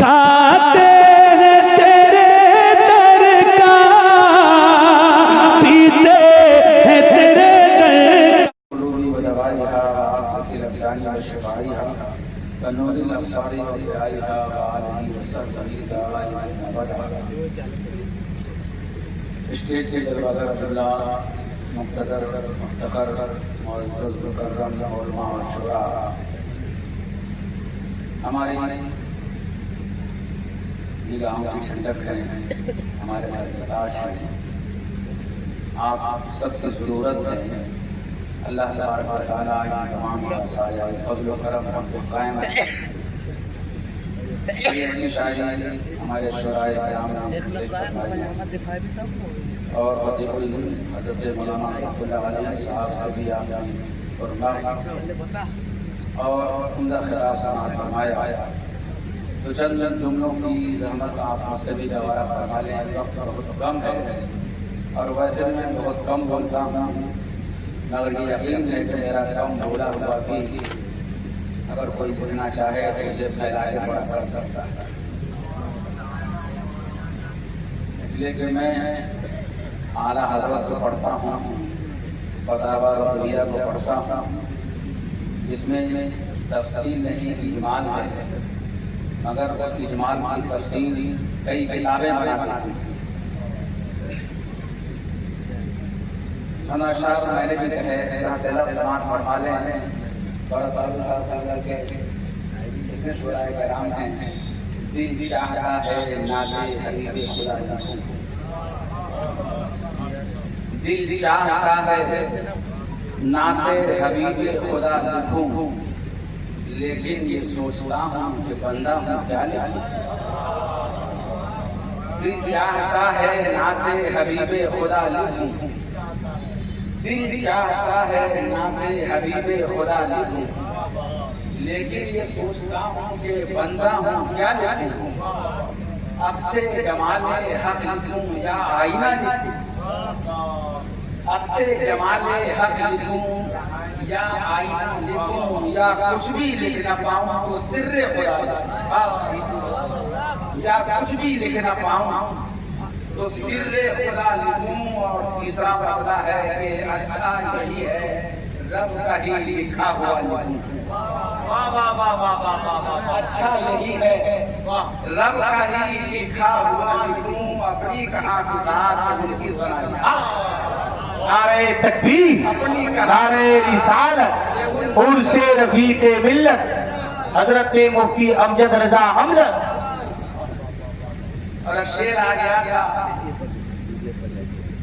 کھاتے ہیں تیرے در کا، پیتے ہیں تیرے در کا. قلوبی ودوائها وعافیت الابدان وشفائها ونور الابصار وضیائها وآلہ وصحبہ دائمین ابدا. اسٹیج کے دروازہ عبداللہ مقتدر مفتخر معزز مکرم علماء و شورا، ہماری نگاہوں کی ٹھنڈک ہے، ہمارے سرتاج ہیں، آپ سب سے ضرورت ہے. اللہ تبارک و تعالیٰ ان تمام کا سایہ فضل و کرم کو قائم ہے. یہ اچھی شاعری ہمارے شعراء کرام نے اور خطیب حضرت مولانا صاحب اللہ علیہ صاحب سے بھی آپ نے قربان اور عمدہ خطاب سماعت فرمایا. تو چند جملوں کی زحمت آپ مجھ سے بھی گوارا فرما لیں. وقت بہت کم ہے اور ویسے میں بہت کم بولتا ہوں، مگر یہ یقین ہے کہ میرا کم بولا ہوا بھی اگر کوئی بولنا چاہے تو اسے پھیلائے بڑا کر سکتا ہے. اس لیے کہ میں اعلیٰ حضرت کو پڑھتا ہوں، فتاوی رضویہ کو پڑھتا ہوں، جس میں تفصیل نہیں اجمال ہے، مگر اس اجمال کی تفصیل کئی کتابیں بناتی ہیں. شاہ میں نے بھی کہے تحت سماعت فرما لیں. بڑا صاحب کر کے اتنے شعراء کرام ہیں. دل چاہتا ہے نادے حبیب خدا لکھوں، دل چاہتا ہے نادے حبیب خدا لکھوں، لیکن یہ سوچتا ہوں کہ بندہ ہوں کیا لکھوں. دل چاہتا ہے نادے حبیب خدا لکھوں، دل چاہتا ہے نام حبیب خدا لکھوں، لیکن یہ سوچتا ہوں کہ بندہ ہوں کیا لکھوں. عکس جمال حق لکھوں یا آئینہ لکھوں، عکس جمال حق لکھوں یا آئینہ لکھوں، یا کچھ بھی لکھ نہ پاؤں تو سر خدا لکھوں، یا کچھ بھی لکھ نہ پاؤں تو سر خدا لکھوں. اور تیسرا مسئلہ ہے کہ اچھا یہی ہے رب کا ہی لکھا ہوا لکھوں. اچھا یہی ہے رب کا ہی لکھا ہوا لکھوں، اپنی کہاں کے ساتھ ان کی ذرا نعرہ تکبیر، نعرہ رسالت، عرس رفیق ملت حضرت مفتی امجد رضا حمزہ. اور شعر آ گیا تھا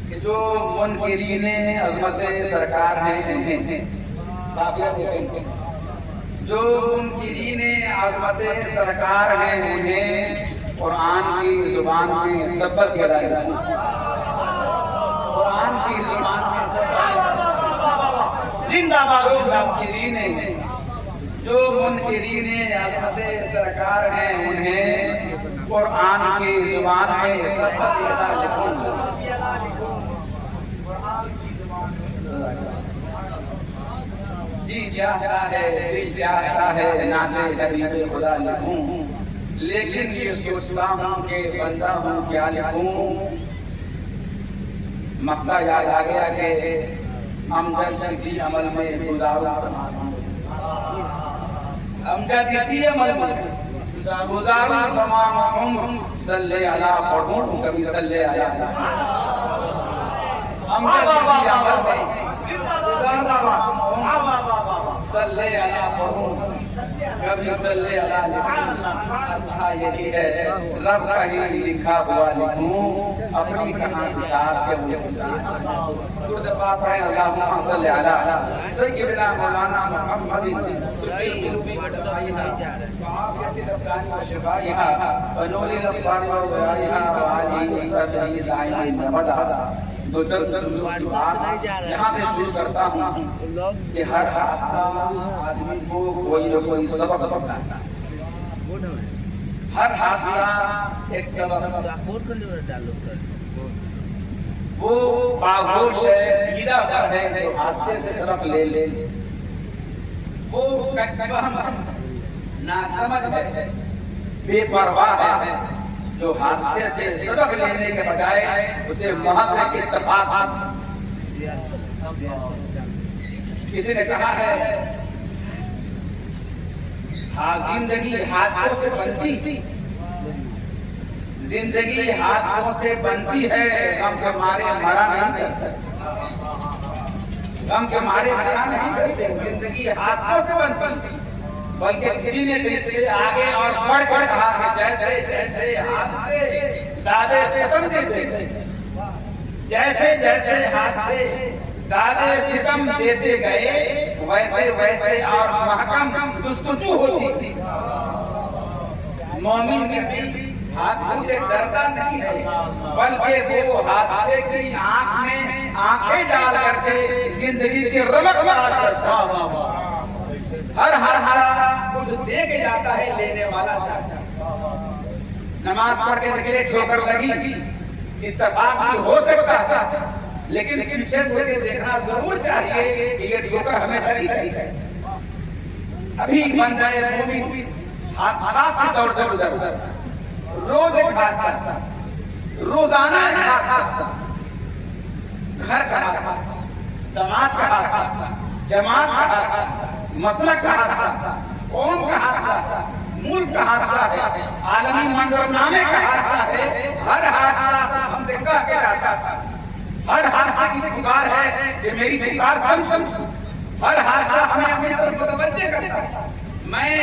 کہ جو منکرین عظمت سرکار ہیں جو منکرین عظمت سرکار ہیں انہیں قرآن کی زبان میں تبت یدا، قرآن کی زبان میں زندہ باد. جو منکرین عظمت سرکار ہیں انہیں قرآن کی زبان میں تبت یدا لکھوں. جی چاہتا ہے دل چاہتا ہے نادے حبیب خدا لکھوں، لیکن یہ سوچتا ہوں کہ بندہ ہوں کیا لکھوں. مقطع یاد آ گیا کہ امجد اسی عمل میں گزاروں، امجد اسی عمل میں گزاروں تمام عمر، صلی اللہ پڑھوں کبھی صلی اللہ. امجد اسی عمل میں صلی اللہ پڑھوں کبھی صلی اللہ لکھوں. اچھا یہی ہے رب کا ہی لکھا ہوا لکھوں، اپنی کہاں اشار کے مجھے درود پاک پڑھیں. اللہم صلی علی سیدنا مولانا محمد وعافیت الابدان وشفائها ونور الابصار وضیائها وآلہ وصحبہ دائمین ابدا. تو چند یہاں سے شروع کرتا ہوں کہ ہر حادثہ آدمی کو کوئی نہ کوئی سبق ہوتا ہے. ہر حادثہ ایک سبق. وہ باغوش ہے گیرا ہے جو حادثے سے سبق لے لے. وہ فہم ناسمجھ ہے بے پرواہ ہے جو حادثے سے سبق لینے کے بجائے اسے محض ایک اتفاق کسی نے کہا ہے زندگی حادثوں سے بنتی، زندگی حادثوں سے بنتی ہے، غم کے مارے مرا نہیں کرتا، غم کے مارے مرا نہیں کرتے، زندگی حادثوں سے بنتی، بلکہ کسی نے اس سے آگے اور بڑھ کر کہا کہ جیسے جیسے حادثے دادے ستم دیتے، جیسے جیسے حادثے دادے ستم دیتے گئے ویسے ویسے اور محکم جستجو ہوتی تھی۔ مومن کے دل حادثوں سے ڈرتا نہیں ہے، بلکہ وہ حادثے کی آنکھ میں آنکھیں ڈال کر کے زندگی کی رمق تلاش کرتا ہے۔ ہر حادثہ کچھ دے کے جاتا ہے، لینے والا چاہتا ہے۔ نماز پڑھ کے نکلے، ٹھوکر لگی، اتفاق بھی ہو سکتا ہے، لیکن پیچھے مڑ کے دیکھنا ضرور چاہیے کہ یہ ٹھوکر ہمیں لگی ہے۔ ابھی بندہ مومن حادثات کی دور سے گزر، روز ایک حادثہ، روزانہ ایک حادثہ، گھر کا حادثہ، سماج کا حادثہ، جماعت کا حادثہ، مسلک کا حادثہ، قوم کا حادثہ، ملک کا حادثہ ہے، عالمی منظرنامے کا حادثہ ہے۔ ہر حادثہ ہم سے کہہ کے جاتا تھا، ہر حادثہ کی پکار ہے کہ میری پکار سمجھ، ہر حادثہ ہمیں اپنی طرف متوجہ کرتا ہے۔ میں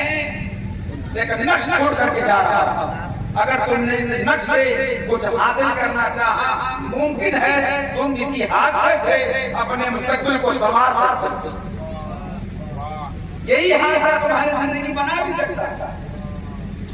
ایک نقش چھوڑ کر کے جا رہا تھا، اگر تم نے اس نقش سے کچھ حاصل کرنا چاہا، ممکن ہے تم کسی حادثے سے اپنے مستقبل کو سنوار سکتے، یہی حادثہ تمہاری زندگی بنا بھی سکتا ہے۔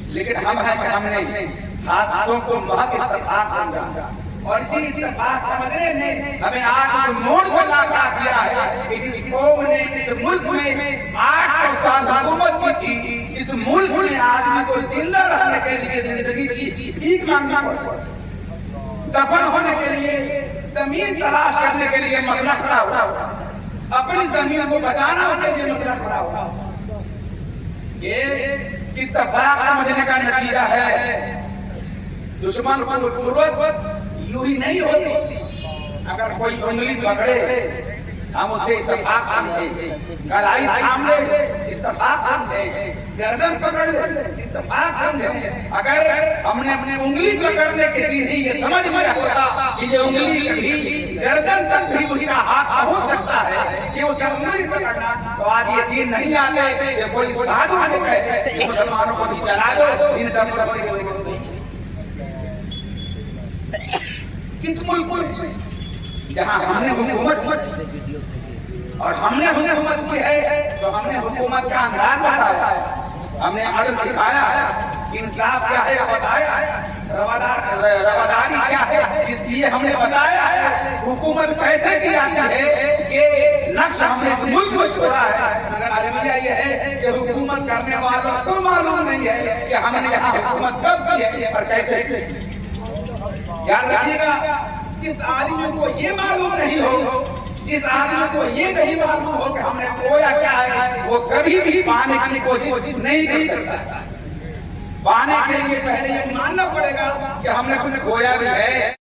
لیکن ہم ہیں کہ ہم نے حادثوں کو محض اتفاق سمجھا، اور اسی اتفاق سمجھنے نے ہمیں آج اس موڑ کو لاقا کیا ہے کہ جس قوم نے اس ملک میں 800 سال حکومت کی تھی، اس ملک نے آدمی کو زندہ رہنے کے لیے زندگی کی بھیک مانگنا پڑا، دفن ہونے کے لیے زمین تلاش کرنے کے لیے مسئلہ کھڑا ہوا، اپنی زمین کو بچانا اس کے لیے مسئلہ کھڑا ہوا۔ یہ اتفاق سمجھنے کا نتیجہ ہے، دشمن کو قربت یوں ہی نہیں ہوتی، اگر کوئی انگلی پکڑے ہم اسے اتفاق سمجھیں، کلائی تھام لے اتفاق سمجھیں، گردن پکڑ لے اتفاق سمجھیں۔ اگر ہم نے اپنے انگلی پکڑنے کے دن ہی یہ سمجھ لیا ہوتا کہ یہ انگلی بھی گردن تک بھی اس کا ہاتھ پہنچ سکتا ہے، یہ اس کا انگلی پکڑنا، تو آج یہ دین نہیں آتے کہ کوئی سادھو نے کہے مسلمانوں کو بھی جلا دو، دین دم کس ملک میں جہاں ہم نے حکومت اور ہم نے حکومت کی ہے تو ہم نے حکومت کا انداز بتایا، ہم نے عدل سکھایا، انصاف کیا ہے بتایا، رواداری کیا ہے اس لیے ہم نے بتایا ہے، حکومت کیسے کی جاتی ہے یہ نقش ہم نے اس ملک میں چھوڑا ہے۔ مگر المیہ یہ ہے کہ حکومت کرنے والوں کو معلوم نہیں ہے کہ ہم نے یہاں حکومت کب کی ہے اور کیسے کی۔ یاد رکھیے گا، جس آدمی کو یہ معلوم نہیں ہو، جس آدمی کو یہ نہیں معلوم ہو کہ ہم نے کھویا کیا ہے، وہ کبھی بھی پانے کی کوشش نہیں کر سکتا۔ پانے کے لیے پہلے یہ ماننا پڑے گا کہ ہم نے کچھ کھویا بھی ہے۔